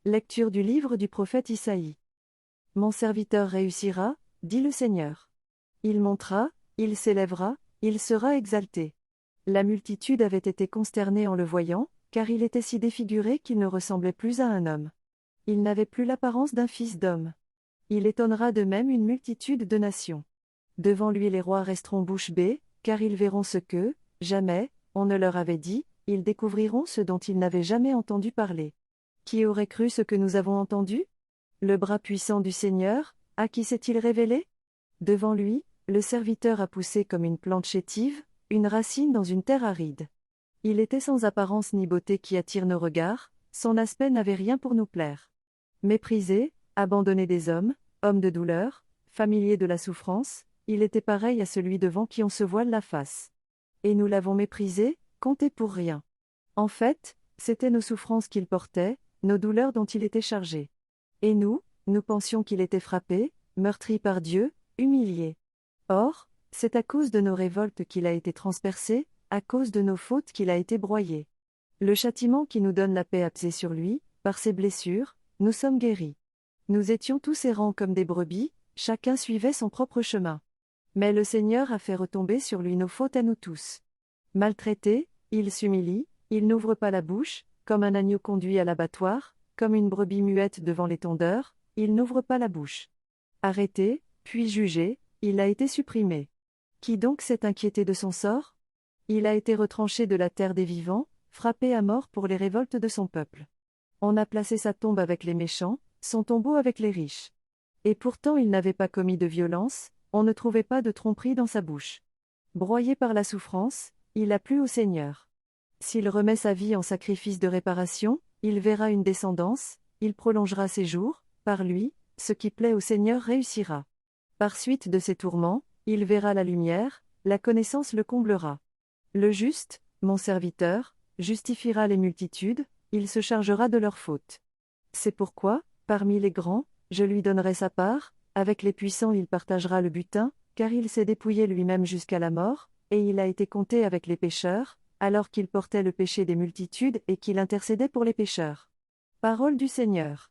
Lecture du livre du prophète Isaïe. Mon serviteur réussira, dit le Seigneur. Il montera, il s'élèvera, il sera exalté. La multitude avait été consternée en le voyant, car il était si défiguré qu'il ne ressemblait plus à un homme. Il n'avait plus l'apparence d'un fils d'homme. Il étonnera de même une multitude de nations. Devant lui les rois resteront bouche bée, car ils verront ce que, jamais, on ne leur avait dit, ils découvriront ce dont ils n'avaient jamais entendu parler. Qui aurait cru ce que nous avons entendu? Le bras puissant du Seigneur, à qui s'est-il révélé? Devant lui, le serviteur a poussé comme une plante chétive, une racine dans une terre aride. Il était sans apparence ni beauté qui attire nos regards, son aspect n'avait rien pour nous plaire. Méprisé, abandonné des hommes, homme de douleur, familier de la souffrance, il était pareil à celui devant qui on se voile la face. Et nous l'avons méprisé, compté pour rien. En fait, c'étaient nos souffrances qu'il portait, nos douleurs dont il était chargé. Et nous pensions qu'il était frappé, meurtri par Dieu, humilié. Or, c'est à cause de nos révoltes qu'il a été transpercé, à cause de nos fautes qu'il a été broyé. Le châtiment qui nous donne la paix a pesé sur lui, par ses blessures, nous sommes guéris. Nous étions tous errants comme des brebis, chacun suivait son propre chemin. Mais le Seigneur a fait retomber sur lui nos fautes à nous tous. Maltraité, il s'humilie, il n'ouvre pas la bouche, comme un agneau conduit à l'abattoir, comme une brebis muette devant les tondeurs, il n'ouvre pas la bouche. Arrêté, puis jugé, il a été supprimé. Qui donc s'est inquiété de son sort? Il a été retranché de la terre des vivants, frappé à mort pour les révoltes de son peuple. On a placé sa tombe avec les méchants, son tombeau avec les riches. Et pourtant il n'avait pas commis de violence, on ne trouvait pas de tromperie dans sa bouche. Broyé par la souffrance, il a plu au Seigneur. S'il remet sa vie en sacrifice de réparation, il verra une descendance, il prolongera ses jours, par lui, ce qui plaît au Seigneur réussira. Par suite de ses tourments, il verra la lumière, la connaissance le comblera. Le juste, mon serviteur, justifiera les multitudes, il se chargera de leurs fautes. C'est pourquoi, parmi les grands, je lui donnerai sa part, avec les puissants il partagera le butin, car il s'est dépouillé lui-même jusqu'à la mort, et il a été compté avec les pécheurs, alors qu'il portait le péché des multitudes et qu'il intercédait pour les pécheurs. Parole du Seigneur.